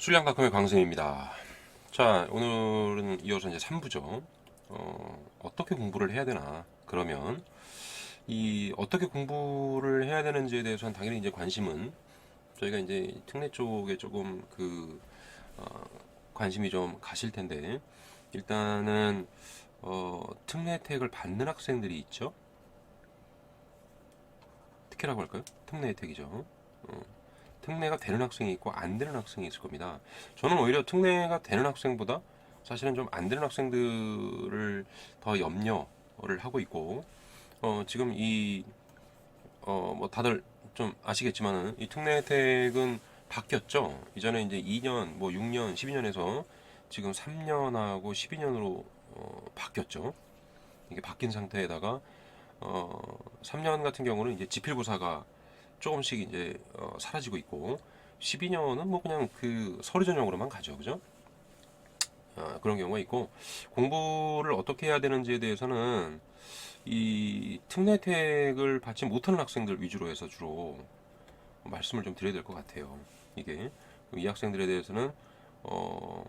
술량닷컴의 광쌤입니다. 자, 오늘은 이어서 이제 3부죠. 어떻게 공부를 해야 되나? 그러면 이 어떻게 공부를 해야 되는지에 대해서는 당연히 이제 관심은 저희가 이제 특례 쪽에 조금 어, 관심이 좀 가실 텐데 일단은 특례 혜택을 받는 학생들이 있죠. 특혜라고 할까요? 특례 혜택이죠. 특례가 되는 학생이 있고 안 되는 학생이 있을 겁니다. 저는 오히려 특례가 되는 학생보다 사실은 좀 안 되는 학생들을 더 염려를 하고 있고, 지금 뭐 다들 좀 아시겠지만은 이 특례 혜택은 바뀌었죠. 이전에 이제 2년, 뭐 6년, 12년에서 지금 3년하고 12년으로 바뀌었죠. 이게 바뀐 상태에다가 3년 같은 경우는 이제 지필고사가 조금씩 이제 사라지고 있고 12년은 뭐 그냥 그 서류 전형으로만 가죠, 그죠? 그런 경우가 있고 공부를 어떻게 해야 되는지에 대해서는 이 특례택을 받지 못하는 학생들 위주로 해서 주로 말씀을 좀 드려야 될 것 같아요. 이게 이 학생들에 대해서는 어,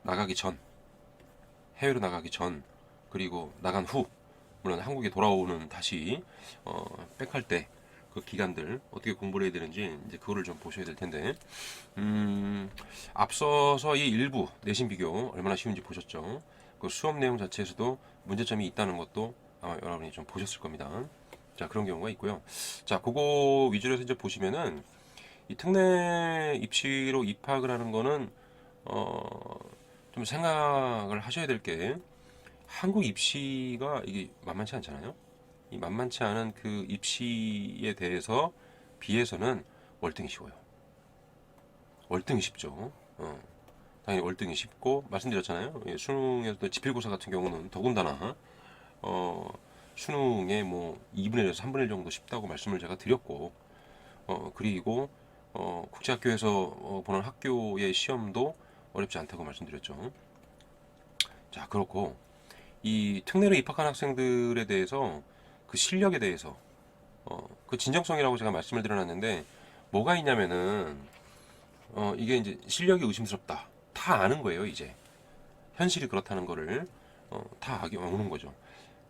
나가기 전, 해외로 나가기 전, 그리고 나간 후, 물론 한국에 돌아오는 다시 백할 때 그 기간들 어떻게 공부를 해야 되는지 이제 그거를 좀 보셔야 될 텐데 앞서서 이 일부 내신 비교 얼마나 쉬운지 보셨죠. 그 수업 내용 자체에서도 문제점이 있다는 것도 아마 여러분이 좀 보셨을 겁니다. 자, 그런 경우가 있고요. 자, 그거 위주로 해서 이제 보시면은 이 특례 입시로 입학을 하는 거는 좀 생각을 하셔야 될 게 한국 입시가 이게 만만치 않잖아요. 이 만만치 않은 그 입시에 대해서 비해서는 월등히 쉬워요. 월등히 쉽죠. 당연히 월등히 쉽고 말씀드렸잖아요. 예, 수능에서도 지필고사 같은 경우는 더군다나 어, 수능의 뭐 2분의 1에서 3분의 1 정도 쉽다고 말씀을 제가 드렸고 그리고 국제학교에서 보는 학교의 시험도 어렵지 않다고 말씀드렸죠. 자, 그렇고 이 특례로 입학한 학생들에 대해서 그 실력에 대해서 그 진정성이라고 제가 말씀을 드려놨는데 뭐가 있냐면은 이게 이제 실력이 의심스럽다. 다 아는 거예요, 이제. 현실이 그렇다는 거를 다 아는 거죠.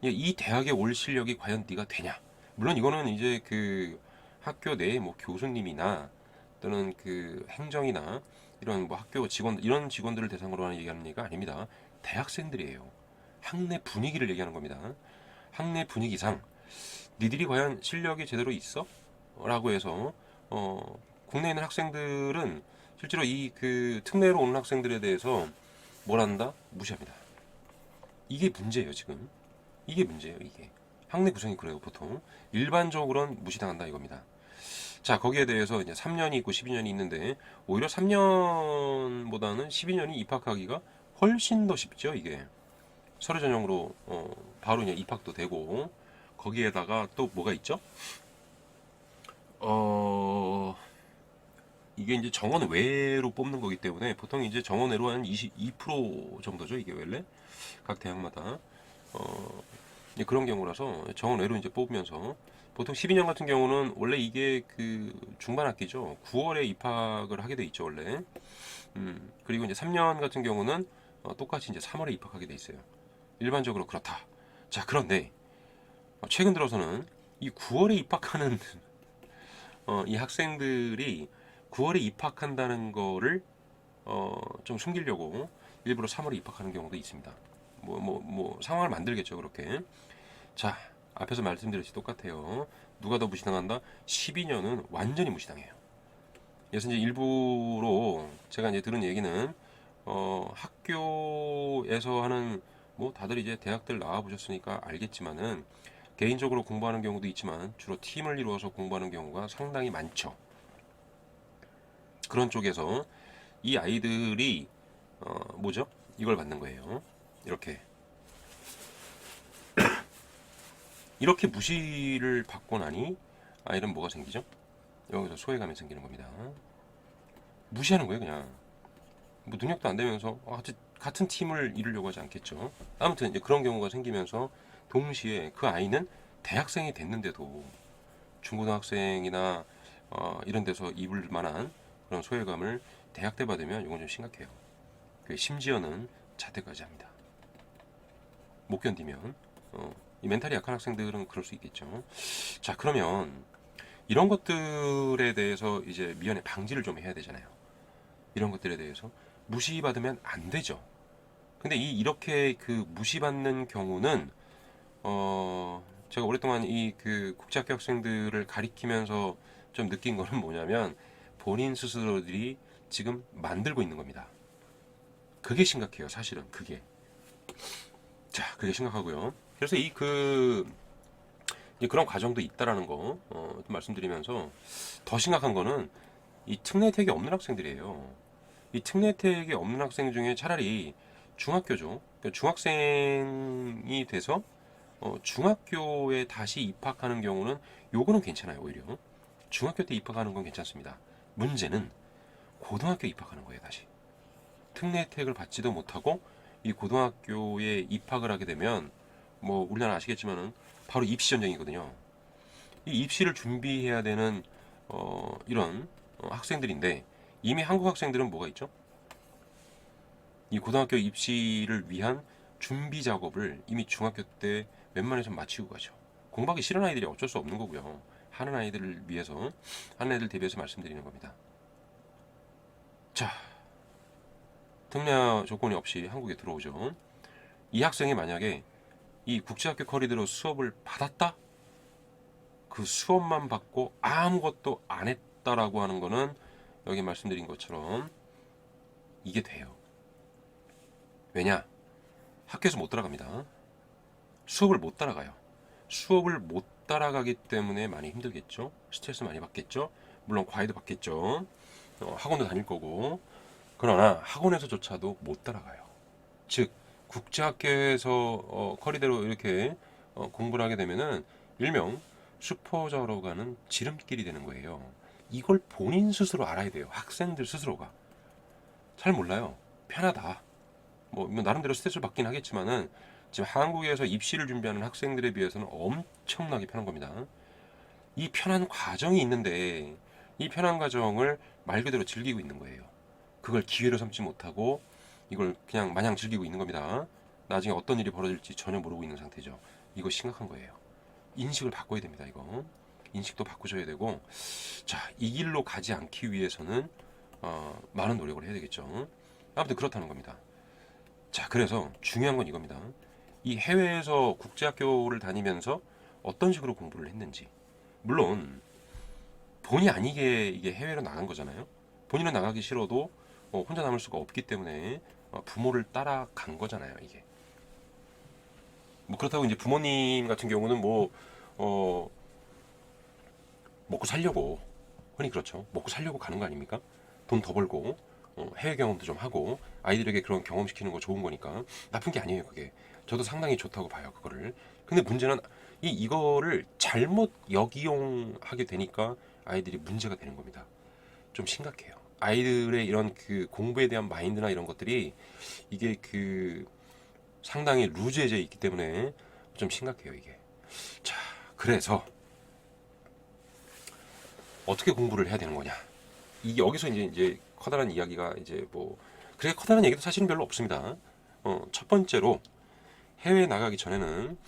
이 대학에 올 실력이 과연 네가 되냐? 물론 이거는 이제 그 학교 내에 뭐 교수님이나 또는 그 행정이나 이런 뭐 학교 직원 이런 직원들을 대상으로 하는 얘기하는 얘기가 아닙니다. 대학생들이에요. 학내 분위기를 얘기하는 겁니다. 학내 분위기상 니들이 과연 실력이 제대로 있어? 라고 해서 국내에 있는 학생들은 실제로 이 그 특례로 오는 학생들에 대해서 뭘 한다? 무시합니다. 이게 문제예요, 지금. 이게 문제예요, 이게. 학내 구성이 그래요, 보통. 일반적으로는 무시당한다 이겁니다. 자, 거기에 대해서 이제 3년이 있고 12년이 있는데 오히려 3년보다는 12년이 입학하기가 훨씬 더 쉽죠, 이게. 서류 전형으로 바로 그냥 입학도 되고 거기에다가 또 뭐가 있죠? 어, 이게 이제 정원 외로 뽑는 거기 때문에 보통 이제 정원 외로 한 22% 정도죠, 이게 원래 각 대학마다 이제 그런 경우라서 정원 외로 이제 뽑으면서 보통 12년 같은 경우는 원래 이게 그 중반 학기죠. 9월에 입학을 하게 돼 있죠, 원래. 그리고 이제 3년 같은 경우는 똑같이 이제 3월에 입학하게 돼 있어요. 일반적으로 그렇다. 자, 그런데 최근 들어서는 이 9월에 입학하는 이 학생들이 9월에 입학한다는 거를 좀 숨기려고 일부러 3월에 입학하는 경우도 있습니다. 뭐 상황을 만들겠죠, 그렇게. 자, 앞에서 말씀드렸듯이 똑같아요. 누가 더 무시당한다? 12년은 완전히 무시당해요. 그래서 이제 일부러 제가 이제 들은 얘기는 학교에서 하는 뭐 다들 이제 대학들 나와 보셨으니까 알겠지만은 개인적으로 공부하는 경우도 있지만 주로 팀을 이루어서 공부하는 경우가 상당히 많죠. 그런 쪽에서 이 아이들이 뭐죠? 이걸 받는 거예요. 이렇게 이렇게 무시를 받고 나니 아이는 뭐가 생기죠? 여기서 소외감이 생기는 겁니다. 무시하는 거예요, 그냥. 뭐 능력도 안 되면서 같은 팀을 이루려고 하지 않겠죠. 아무튼 이제 그런 경우가 생기면서 동시에 그 아이는 대학생이 됐는데도 중고등학생이나 이런 데서 입을 만한 그런 소외감을 대학 때 받으면 이건 좀 심각해요. 심지어는 자퇴까지 합니다. 못 견디면. 이 멘탈이 약한 학생들은 그럴 수 있겠죠. 자, 그러면 이런 것들에 대해서 이제 미연에 방지를 좀 해야 되잖아요. 이런 것들에 대해서 무시받으면 안 되죠. 근데 이렇게 무시받는 경우는 제가 오랫동안 국제학교 학생들을 가리키면서 좀 느낀 거는 뭐냐면 본인 스스로들이 지금 만들고 있는 겁니다. 그게 심각해요, 사실은. 그게 심각하고요. 그래서 그런 과정도 있다라는 거 좀 말씀드리면서, 더 심각한 거는 이 특례 혜택이 없는 학생들이에요. 이 특례 혜택이 없는 학생 중에 차라리 중학교죠. 그러니까 중학생이 돼서 중학교에 다시 입학하는 경우는 요거는 괜찮아요. 오히려 중학교 때 입학하는 건 괜찮습니다. 문제는 고등학교 입학하는 거예요. 다시 특례 혜택을 받지도 못하고 이 고등학교에 입학을 하게 되면, 뭐 우리나라 아시겠지만은 바로 입시 전쟁이거든요. 이 입시를 준비해야 되는 이런 학생들인데, 이미 한국 학생들은 뭐가 있죠? 이 고등학교 입시를 위한 준비 작업을 이미 중학교 때 웬만해서 마치고 가죠. 공부하기 싫은 아이들이 어쩔 수 없는 거고요. 하는 아이들을 위해서, 하는 애들 대비해서 말씀드리는 겁니다. 자, 특례 조건이 없이 한국에 들어오죠. 이 학생이 만약에 이 국제학교 커리드로 수업을 받았다? 그 수업만 받고 아무것도 안 했다라고 하는 거는 여기 말씀드린 것처럼 이게 돼요. 왜냐? 학교에서 못 따라갑니다. 수업을 못 따라가요. 수업을 못 따라가기 때문에 많이 힘들겠죠. 스트레스 많이 받겠죠. 물론 과외도 받겠죠. 학원도 다닐 거고. 그러나 학원에서조차도 못 따라가요. 즉 국제학교에서 커리대로 이렇게 공부를 하게 되면은 일명 슈퍼저로 가는 지름길이 되는 거예요. 이걸 본인 스스로 알아야 돼요. 학생들 스스로가 잘 몰라요. 편하다. 뭐 나름대로 스트레스를 받긴 하겠지만은 지금 한국에서 입시를 준비하는 학생들에 비해서는 엄청나게 편한 겁니다. 이 편한 과정이 있는데 이 편한 과정을 말 그대로 즐기고 있는 거예요. 그걸 기회로 삼지 못하고 이걸 그냥 마냥 즐기고 있는 겁니다. 나중에 어떤 일이 벌어질지 전혀 모르고 있는 상태죠. 이거 심각한 거예요. 인식을 바꿔야 됩니다. 이거 인식도 바꾸셔야 되고, 자, 이 길로 가지 않기 위해서는 많은 노력을 해야 되겠죠. 아무튼 그렇다는 겁니다. 자, 그래서 중요한 건 이겁니다. 이 해외에서 국제학교를 다니면서 어떤 식으로 공부를 했는지. 물론 본의 아니게 이게 해외로 나간 거잖아요. 본인은 나가기 싫어도 혼자 남을 수가 없기 때문에 부모를 따라간 거잖아요. 이게 뭐 그렇다고 이제 부모님 같은 경우는 먹고 살려고, 흔히 그렇죠. 먹고 살려고 가는 거 아닙니까? 돈 더 벌고 해외 경험도 좀 하고 아이들에게 그런 경험시키는 거 좋은 거니까 나쁜 게 아니에요. 그게 저도 상당히 좋다고 봐요. 그거를. 근데 문제는 이거를 잘못 역이용하게 되니까 아이들이 문제가 되는 겁니다. 좀 심각해요. 아이들의 이런 공부에 대한 마인드나 이런 것들이 이게 상당히 루즈해져 있기 때문에 좀 심각해요, 이게. 자, 그래서 어떻게 공부를 해야 되는 거냐? 이 여기서 이제 커다란 이야기가 그렇게 커다란 얘기도 사실은 별로 없습니다. 첫 번째로 해외에 나가기 전에는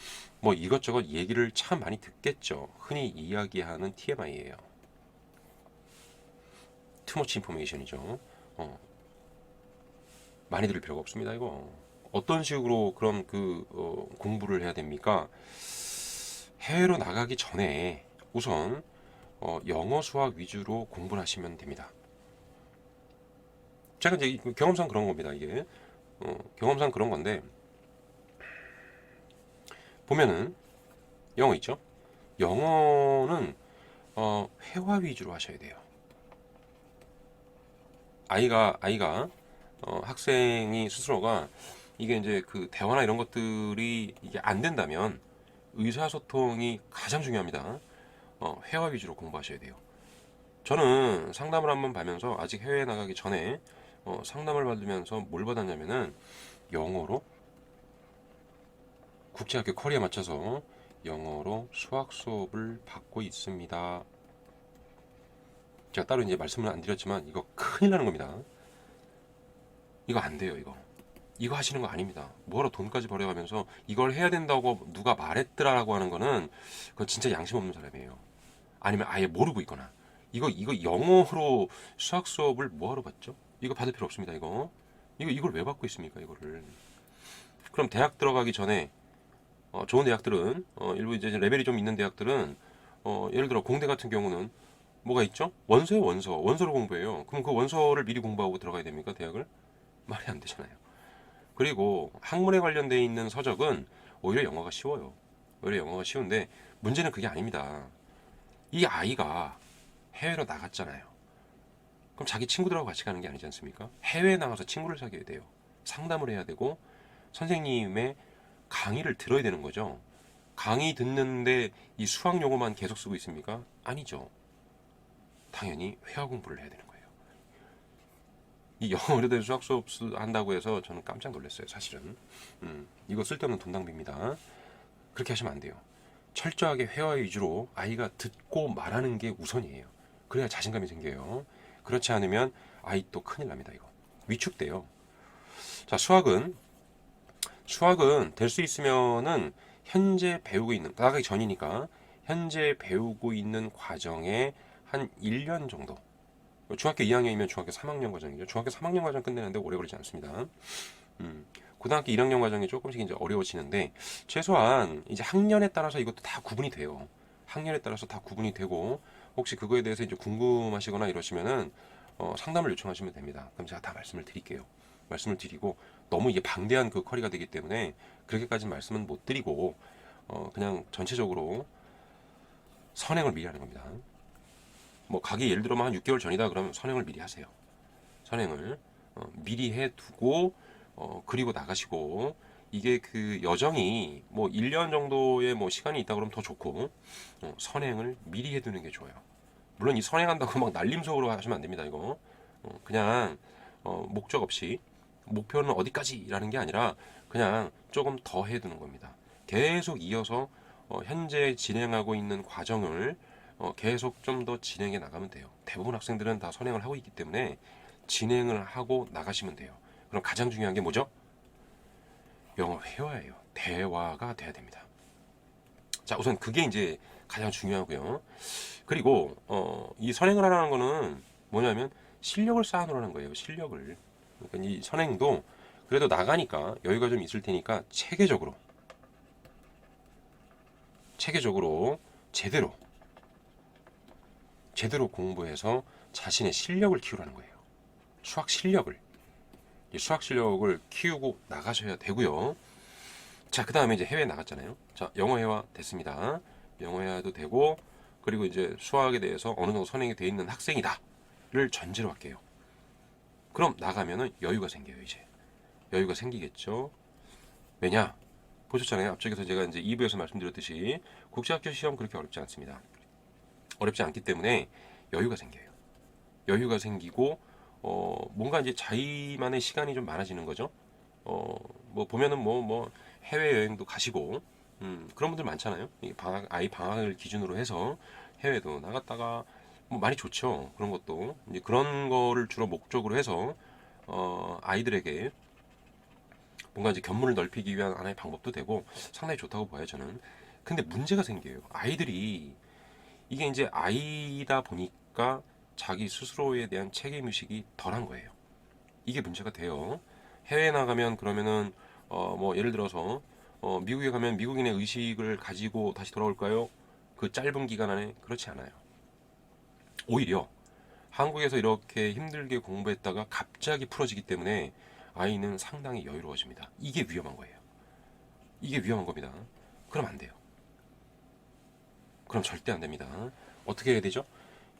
뭐 이것저것 얘기를 참 많이 듣겠죠. 흔히 이야기하는 TMI예요. 투머치 인포메이션이죠. 많이 들을 필요가 없습니다. 이거 어떤 식으로 그런 공부를 해야 됩니까? 해외로 나가기 전에 우선 영어 수학 위주로 공부를 하시면 됩니다. 제가 이제 경험상 그런 겁니다. 이게 경험상 그런 건데, 보면은 영어 있죠? 영어는 회화 위주로 하셔야 돼요. 아이가 학생이 스스로가 이게 이제 대화나 이런 것들이 이게 안 된다면 의사소통이 가장 중요합니다. 회화 위주로 공부하셔야 돼요. 저는 상담을 한번 받으면서, 아직 해외에 나가기 전에 상담을 받으면서 뭘 받았냐면은 영어로 국제학교 커리에 맞춰서 영어로 수학 수업을 받고 있습니다. 제가 따로 이제 말씀을 안 드렸지만 이거 큰일 나는 겁니다. 이거 안 돼요. 이거 하시는 거 아닙니다. 뭐하러 돈까지 벌여가면서 이걸 해야 된다고 누가 말했더라라고 하는 거는 그건 진짜 양심 없는 사람이에요. 아니면 아예 모르고 있거나. 이거 영어로 수학 수업을 뭐하러 받죠? 이거 받을 필요 없습니다. 이걸 왜 받고 있습니까? 이거를. 그럼 대학 들어가기 전에 좋은 대학들은 일부 이제 레벨이 좀 있는 대학들은 예를 들어 공대 같은 경우는 뭐가 있죠? 원서에 원서를 공부해요. 그럼 그 원서를 미리 공부하고 들어가야 됩니까? 대학을? 말이 안 되잖아요. 그리고 학문에 관련돼 있는 서적은 오히려 영어가 쉬워요. 오히려 영어가 쉬운데 문제는 그게 아닙니다. 이 아이가 해외로 나갔잖아요. 그럼 자기 친구들하고 같이 가는 게 아니지 않습니까? 해외에 나가서 친구를 사귀어야 돼요. 상담을 해야 되고 선생님의 강의를 들어야 되는 거죠. 강의 듣는데 이 수학 용어만 계속 쓰고 있습니까? 아니죠. 당연히 회화 공부를 해야 되는 거예요. 이 영어로 된 수학 수업 한다고 해서 저는 깜짝 놀랐어요. 사실은. 이거 쓸데없는 돈 낭비입니다. 그렇게 하시면 안 돼요. 철저하게 회화 위주로 아이가 듣고 말하는 게 우선이에요. 그래야 자신감이 생겨요. 그렇지 않으면 아이 또 큰일 납니다. 이거 위축돼요. 자, 수학은 될 수 있으면은 현재 배우고 있는, 나가기 전이니까 현재 배우고 있는 과정에 한 1년 정도. 중학교 2학년이면 중학교 3학년 과정이죠. 중학교 3학년 과정 끝내는데 오래 걸리지 않습니다. 고등학교 1학년 과정이 조금씩 이제 어려워지는데 최소한 이제 학년에 따라서 이것도 다 구분이 돼요. 학년에 따라서 다 구분이 되고 혹시 그거에 대해서 이제 궁금하시거나 이러시면은 상담을 요청하시면 됩니다. 그럼 제가 다 말씀을 드릴게요. 말씀을 드리고 너무 이게 방대한 그 쿼리가 되기 때문에 그렇게까지 말씀은 못 드리고 그냥 전체적으로 선행을 미리 하는 겁니다. 뭐 가기 예를 들어 한 6개월 전이다 그러면 선행을 미리 하세요. 선행을 미리 해두고 그리고 나가시고 이게 그 여정이 뭐 1년 정도의 뭐 시간이 있다 그러면 더 좋고 선행을 미리 해두는 게 좋아요. 물론 이 선행한다고 막 날림속으로 하시면 안 됩니다. 이거 그냥 목적 없이 목표는 어디까지라는 게 아니라 그냥 조금 더 해두는 겁니다. 계속 이어서 현재 진행하고 있는 과정을 계속 좀 더 진행해 나가면 돼요. 대부분 학생들은 다 선행을 하고 있기 때문에 진행을 하고 나가시면 돼요. 그럼 가장 중요한 게 뭐죠? 영어 회화예요. 대화가 돼야 됩니다. 자, 우선 그게 이제 가장 중요하고요. 그리고 이 선행을 하라는 거는 뭐냐면 실력을 쌓아놓으라는 거예요. 실력을. 그러니까 이 선행도 그래도 나가니까 여유가 좀 있을 테니까 체계적으로 제대로 공부해서 자신의 실력을 키우라는 거예요. 수학 실력을. 이 수학 실력을 키우고 나가셔야 되고요. 자, 그 다음에 이제 해외에 나갔잖아요. 자, 영어 회화 됐습니다. 영어 회화도 되고, 그리고 이제 수학에 대해서 어느 정도 선행이 돼 있는 학생이다를 전제로 할게요. 그럼 나가면은 여유가 생겨요, 이제. 여유가 생기겠죠. 왜냐? 보셨잖아요. 앞쪽에서 제가 이제 2부에서 말씀드렸듯이 국제학교 시험 그렇게 어렵지 않습니다. 어렵지 않기 때문에 여유가 생겨요. 여유가 생기고, 뭔가 이제 자기만의 시간이 좀 많아지는 거죠. 뭐 보면은 뭐 해외여행도 가시고 그런 분들 많잖아요. 아이 방학을 기준으로 해서 해외도 나갔다가 뭐 많이 좋죠. 그런 것도 이제 그런 거를 주로 목적으로 해서 아이들에게 뭔가 이제 견문을 넓히기 위한 하나의 방법도 되고 상당히 좋다고 봐요, 저는. 근데 문제가 생겨요. 아이들이 이게 이제 아이다 보니까 자기 스스로에 대한 책임의식이 덜한 거예요. 이게 문제가 돼요. 해외에 나가면 그러면은 뭐 예를 들어서 미국에 가면 미국인의 의식을 가지고 다시 돌아올까요? 그 짧은 기간 안에 그렇지 않아요. 오히려 한국에서 이렇게 힘들게 공부했다가 갑자기 풀어지기 때문에 아이는 상당히 여유로워집니다. 이게 위험한 거예요. 이게 위험한 겁니다. 그럼 안 돼요. 그럼 절대 안 됩니다. 어떻게 해야 되죠?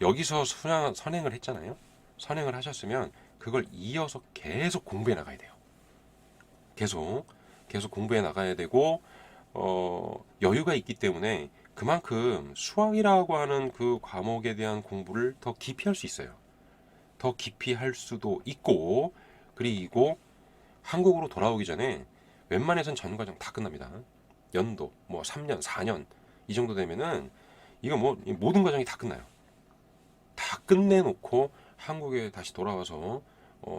여기서 선행을 했잖아요. 선행을 하셨으면 그걸 이어서 계속 공부해 나가야 돼요. 계속 공부해 나가야 되고 여유가 있기 때문에 그만큼 수학이라고 하는 그 과목에 대한 공부를 더 깊이 할 수 있어요. 더 깊이 할 수도 있고 그리고 한국으로 돌아오기 전에 웬만해선 전 과정 다 끝납니다. 연도 뭐 3년, 4년 이 정도 되면은 이거 뭐 모든 과정이 다 끝나요. 다 끝내놓고 한국에 다시 돌아와서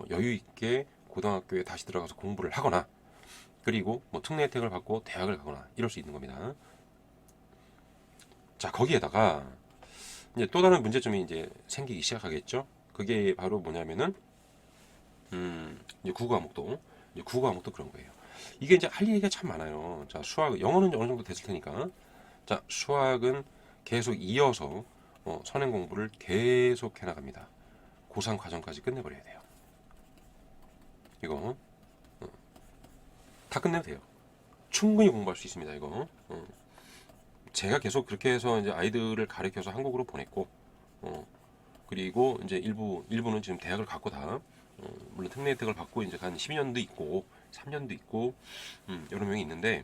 여유 있게 고등학교에 다시 들어가서 공부를 하거나 그리고 뭐 특례 혜택을 받고 대학을 가거나 이럴 수 있는 겁니다. 자, 거기에다가 이제 또 다른 문제점이 이제 생기기 시작하겠죠. 그게 바로 뭐냐면은 이제 국어 과목도 그런 거예요. 이게 이제 할 얘기가 참 많아요. 자, 수학, 영어는 어느 정도 됐을 테니까. 자, 수학은 계속 이어서 선행 공부를 계속 해나갑니다. 고3 과정까지 끝내버려야 돼요. 이거 다 끝내도 돼요. 충분히 공부할 수 있습니다. 이거 제가 계속 그렇게 해서 이제 아이들을 가르쳐서 한국으로 보냈고 그리고 이제 일부는 지금 대학을 갔고 다 물론 특례 혜택을 받고 이제 간 12년도 있고 3년도 있고 여러 명이 있는데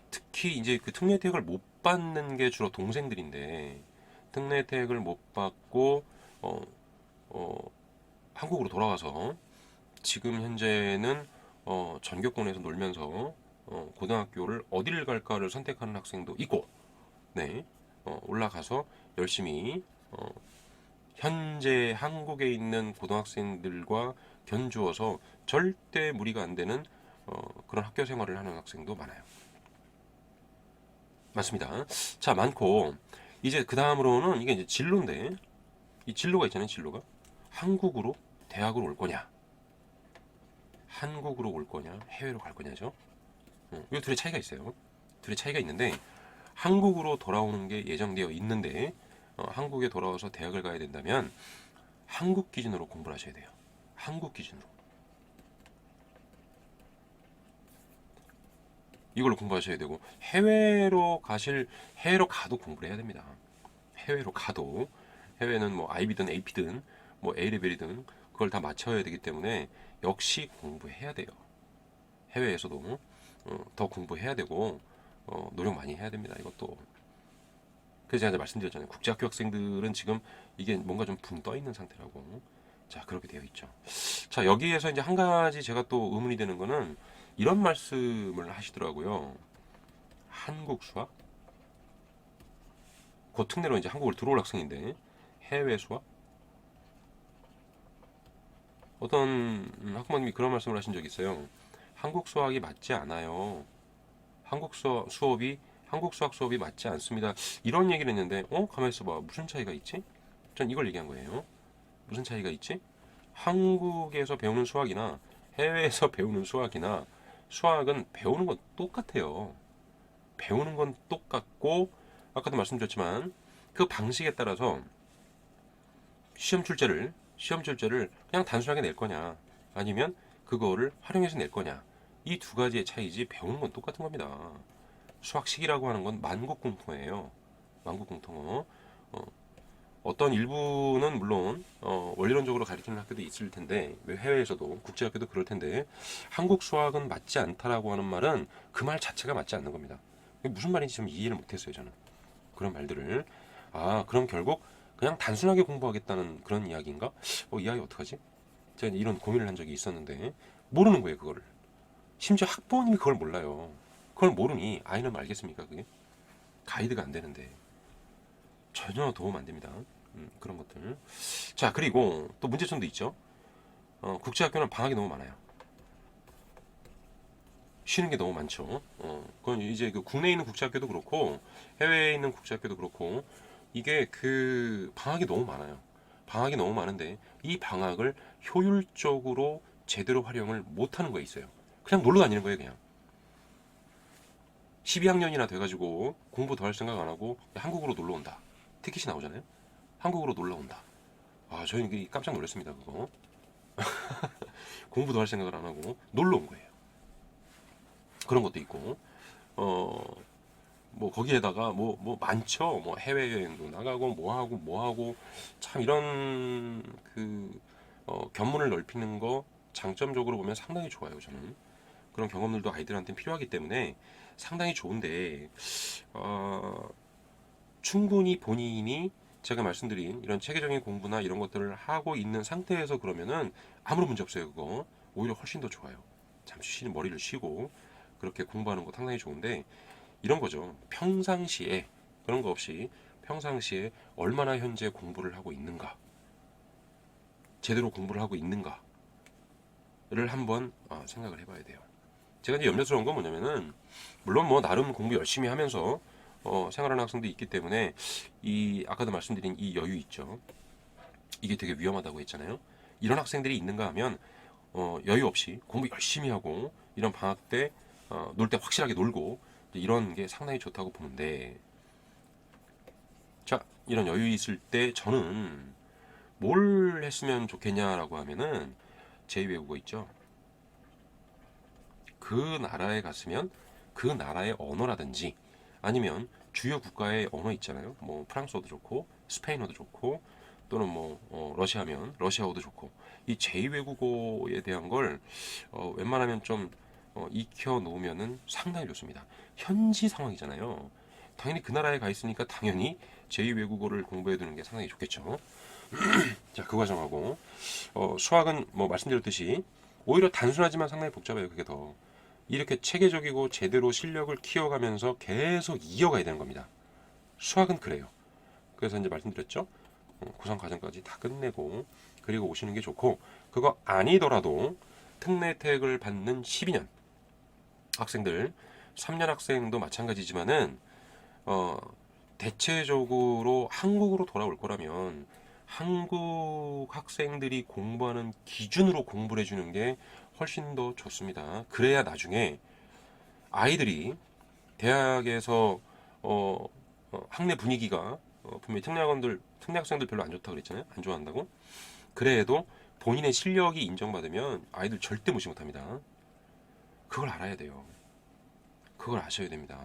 특히 이제 그 특례 혜택을 못 받는 게 주로 동생들인데 특례 혜택을 못 받고 한국으로 돌아와서 지금 현재는 전교권에서 놀면서 고등학교를 어디를 갈까를 선택하는 학생도 있고 네 올라가서 열심히 현재 한국에 있는 고등학생들과 견주어서 절대 무리가 안 되는 그런 학교 생활을 하는 학생도 많아요. 맞습니다. 자, 많고 이제 그 다음으로는 이게 이제 진로인데 이 진로가 있잖아요. 진로가 한국으로 대학으로 올 거냐, 한국으로 올 거냐, 해외로 갈 거냐죠. 이 둘의 차이가 있어요. 둘의 차이가 있는데 한국으로 돌아오는 게 예정되어 있는데 한국에 돌아와서 대학을 가야 된다면 한국 기준으로 공부를 하셔야 돼요. 한국 기준으로. 이걸로 공부하셔야 되고 해외로 가도 공부를 해야 됩니다. 해외로 가도 해외는 뭐 IB든 AP든 뭐 A레벨이든 그걸 다 맞춰야 되기 때문에 역시 공부해야 돼요. 해외에서도 더 공부해야 되고 노력 많이 해야 됩니다. 이것도. 그래서 제가 말씀드렸잖아요. 국제학교 학생들은 지금 이게 뭔가 좀 붕 떠 있는 상태라고. 자, 그렇게 되어 있죠. 자, 여기에서 이제 한 가지 제가 또 의문이 되는 거는 이런 말씀을 하시더라고요. 한국 수학? 곧 특례로 이제 한국을 들어올 학생인데 해외 수학? 어떤 학부모님이 그런 말씀을 하신 적이 있어요. 한국 수학이 맞지 않아요. 한국 수학 수업이 맞지 않습니다. 이런 얘기를 했는데 가만히 있어봐. 무슨 차이가 있지? 전 이걸 얘기한 거예요. 무슨 차이가 있지? 한국에서 배우는 수학이나 해외에서 배우는 수학이나 수학은 배우는 건 똑같아요. 배우는 건 똑같고 아까도 말씀드렸지만 그 방식에 따라서 시험 출제를 그냥 단순하게 낼 거냐 아니면 그거를 활용해서 낼 거냐 이 두 가지의 차이지 배우는 건 똑같은 겁니다. 수학식이라고 하는 건 만국공통어예요. 만국공통어. 어떤 일부는 물론 원리론적으로 가르치는 학교도 있을 텐데 해외에서도 국제학교도 그럴 텐데 한국 수학은 맞지 않다라고 하는 말은 그 말 자체가 맞지 않는 겁니다. 무슨 말인지 좀 이해를 못했어요. 저는 그런 말들을 그럼 결국 그냥 단순하게 공부하겠다는 그런 이야기인가? 이 아이 어떡하지? 제가 이런 고민을 한 적이 있었는데 모르는 거예요. 그거를 심지어 학부모님이 그걸 몰라요. 그걸 모르니 아이는 알겠습니까? 그게 가이드가 안 되는데 전혀 도움 안 됩니다. 그런 것들. 자, 그리고 또 문제점도 있죠. 국제학교는 방학이 너무 많아요. 쉬는 게 너무 많죠. 그건 이제 그 국내에 있는 국제학교도 그렇고 해외에 있는 국제학교도 그렇고 이게 그 방학이 너무 많아요. 방학이 너무 많은데 이 방학을 효율적으로 제대로 활용을 못하는 거 있어요. 그냥 놀러 다니는 거예요, 그냥. 12학년이나 돼가지고 공부 더 할 생각 안 하고 한국으로 놀러 온다. 티켓이 나오잖아요. 한국으로 놀러 온다. 저희는 깜짝 놀랐습니다, 그거. 공부도 할 생각을 안 하고 놀러 온 거예요. 그런 것도 있고, 뭐 거기에다가 뭐 많죠. 뭐 해외여행도 나가고 뭐 하고 참 이런 견문을 넓히는 거 장점적으로 보면 상당히 좋아요. 저는 그런 경험들도 아이들한테 필요하기 때문에 상당히 좋은데 충분히 본인이 제가 말씀드린 이런 체계적인 공부나 이런 것들을 하고 있는 상태에서 그러면은 아무런 문제 없어요. 그거 오히려 훨씬 더 좋아요. 잠시 머리를 쉬고 그렇게 공부하는 거 상당히 좋은데 이런 거죠. 평상시에 그런 거 없이 평상시에 얼마나 현재 공부를 하고 있는가, 제대로 공부를 하고 있는가, 한번 생각을 해봐야 돼요. 제가 이제 염려스러운 건 뭐냐면은, 물론 뭐 나름 공부 열심히 하면서 생활하는 학생도 있기 때문에 이 아까도 말씀드린 이 여유 있죠. 이게 되게 위험하다고 했잖아요. 이런 학생들이 있는가 하면 여유 없이 공부 열심히 하고 이런 방학 때 놀 때 확실하게 놀고 이런 게 상당히 좋다고 보는데, 자, 이런 여유 있을 때 저는 뭘 했으면 좋겠냐라고 하면은 제2외국어 있죠. 그 나라에 갔으면 그 나라의 언어라든지 아니면 주요 국가의 언어 있잖아요. 뭐 프랑스어도 좋고 스페인어도 좋고 또는 뭐 러시아면 러시아어도 좋고 이 제2외국어에 대한 걸 웬만하면 좀 익혀 놓으면은 상당히 좋습니다. 현지 상황이잖아요. 당연히 그 나라에 가 있으니까 당연히 제2외국어를 공부해 두는 게 상당히 좋겠죠. 자, 그 과정하고 수학은 뭐 말씀드렸듯이 오히려 단순하지만 상당히 복잡해요. 그게 더 이렇게 체계적이고 제대로 실력을 키워가면서 계속 이어가야 되는 겁니다. 수학은 그래요. 그래서 이제 말씀드렸죠. 고3 과정까지 다 끝내고 그리고 오시는 게 좋고, 그거 아니더라도 특례 혜택을 받는 12년 학생들, 3년 학생도 마찬가지지만은 대체적으로 한국으로 돌아올 거라면 한국 학생들이 공부하는 기준으로 공부를 해주는 게 훨씬 더 좋습니다. 그래야 나중에 아이들이 대학에서 학내 분위기가 분명히 특례 학생들 별로 안 좋다고 그랬잖아요. 안 좋아한다고. 그래도 본인의 실력이 인정받으면 아이들 절대 무시 못합니다. 그걸 알아야 돼요. 그걸 아셔야 됩니다.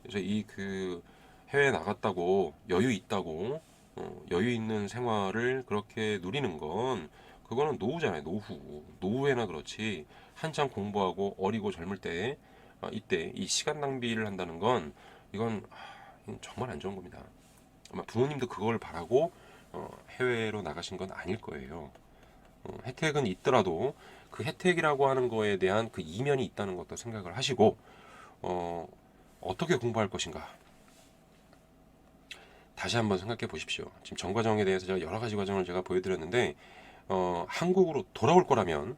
그래서 이 그 해외에 나갔다고 여유 있다고 여유 있는 생활을 그렇게 누리는 건 그거는 노후잖아요. 노후에나 그렇지 한창 공부하고 어리고 젊을 때 이때 이 시간 낭비를 한다는 건 이건 정말 안 좋은 겁니다. 아마 부모님도 그걸 바라고 해외로 나가신 건 아닐 거예요. 혜택은 있더라도 그 혜택이라고 하는 거에 대한 그 이면이 있다는 것도 생각을 하시고 어떻게 공부할 것인가 다시 한번 생각해 보십시오. 지금 전 과정에 대해서 제가 여러 가지 과정을 제가 보여드렸는데 한국으로 돌아올 거라면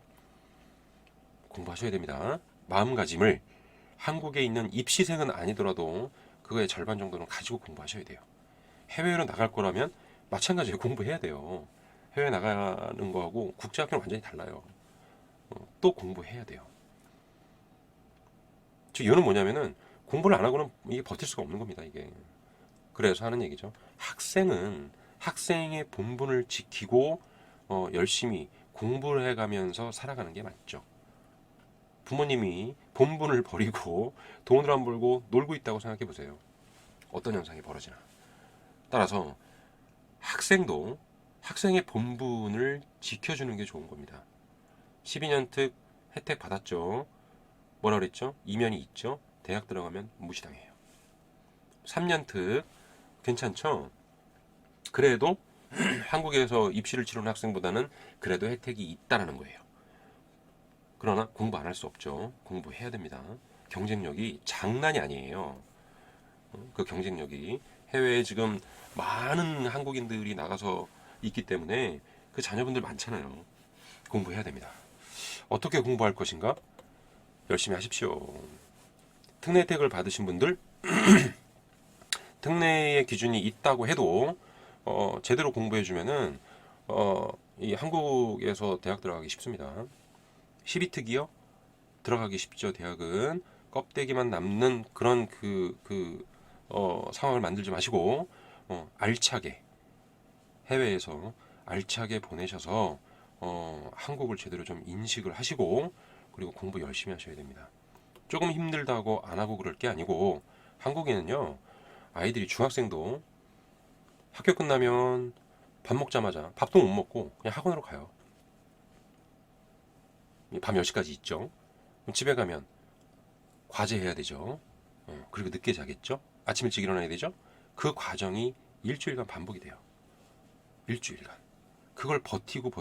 공부하셔야 됩니다. 마음가짐을 한국에 있는 입시생은 아니더라도 그거의 절반 정도는 가지고 공부하셔야 돼요. 해외로 나갈 거라면 마찬가지로 공부해야 돼요. 해외 나가는 거하고 국제학교는 완전히 달라요. 또 공부해야 돼요. 즉 이유는 뭐냐면은 공부를 안 하고는 이게 버틸 수가 없는 겁니다. 이게. 그래서 하는 얘기죠. 학생은 학생의 본분을 지키고 열심히 공부를 해가면서 살아가는 게 맞죠. 부모님이 본분을 버리고 돈을 안 벌고 놀고 있다고 생각해 보세요. 어떤 현상이 벌어지나. 따라서 학생도 학생의 본분을 지켜주는 게 좋은 겁니다. 12년 특 혜택 받았죠. 뭐라 그랬죠? 이면이 있죠. 대학 들어가면 무시당해요. 3년 특 괜찮죠? 그래도 한국에서 입시를 치르는 학생보다는 그래도 혜택이 있다라는 거예요. 그러나 공부 안 할 수 없죠. 공부해야 됩니다. 경쟁력이 장난이 아니에요. 그 경쟁력이 해외에 지금 많은 한국인들이 나가서 있기 때문에 그 자녀분들 많잖아요. 공부해야 됩니다. 어떻게 공부할 것인가? 열심히 하십시오. 특례 혜택을 받으신 분들 특례의 기준이 있다고 해도 제대로 공부해주면은 이 한국에서 대학 들어가기 쉽습니다. 12특이요? 들어가기 쉽죠. 대학은 껍데기만 남는 그런 상황을 만들지 마시고 알차게 해외에서 알차게 보내셔서 한국을 제대로 좀 인식을 하시고 그리고 공부 열심히 하셔야 됩니다. 조금 힘들다고 안 하고 그럴 게 아니고 한국에는요 아이들이 중학생도 학교 끝나면 밥 먹자마자 밥도 못 먹고 그냥 학원으로 가요. 밤 10시까지 있죠. 집에 가면 과제 해야 되죠. 그리고 늦게 자겠죠. 아침 일찍 일어나야 되죠. 그 과정이 일주일간 반복이 돼요. 일주일간. 그걸 버티고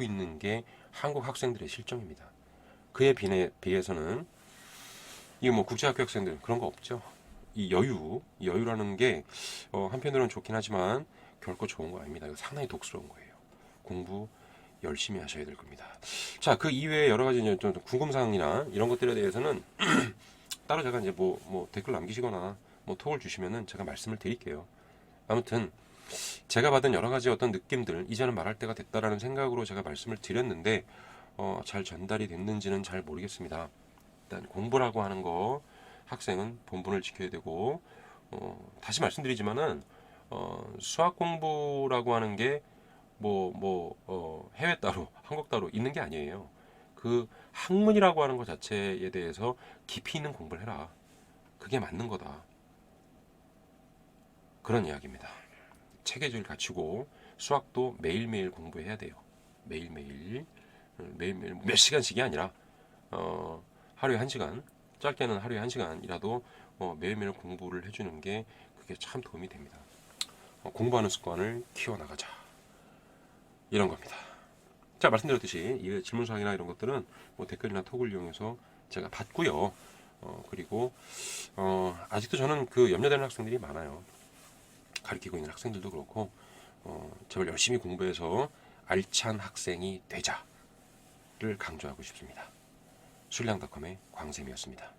있는 게 한국 학생들의 실정입니다. 그에 비해서는 이게 뭐 국제학교 학생들 그런 거 없죠. 이 여유라는 게 한편으로는 좋긴 하지만 결코 좋은 거 아닙니다. 이거 상당히 독스러운 거예요. 공부 열심히 하셔야 될 겁니다. 자, 그 이외에 여러 가지 이제 좀 궁금사항이나 이런 것들에 대해서는 따로 제가 이제 뭐 댓글 남기시거나 뭐 톡을 주시면은 제가 말씀을 드릴게요. 아무튼 제가 받은 여러 가지 어떤 느낌들, 이제는 말할 때가 됐다라는 생각으로 제가 말씀을 드렸는데 잘 전달이 됐는지는 잘 모르겠습니다. 일단 공부라고 하는 거 학생은 본분을 지켜야 되고 다시 말씀드리지만은 수학 공부라고 하는 게 해외 따로 한국 따로 있는 게 아니에요. 그 학문이라고 하는 것 자체에 대해서 깊이 있는 공부를 해라. 그게 맞는 거다. 그런 이야기입니다. 체계를 갖추고 수학도 매일매일 공부해야 돼요. 매일매일 몇 시간씩이 아니라 하루에 1시간, 짧게는 하루에 1시간이라도 매일매일 공부를 해주는 게 그게 참 도움이 됩니다. 공부하는 습관을 키워나가자. 이런 겁니다. 자, 말씀드렸듯이 이 질문사항이나 이런 것들은 뭐 댓글이나 톡을 이용해서 제가 받고요. 그리고 아직도 저는 그 염려되는 학생들이 많아요. 가르치고 있는 학생들도 그렇고 제발 열심히 공부해서 알찬 학생이 되자를 강조하고 싶습니다. 술량닷컴의 광쌤이었습니다.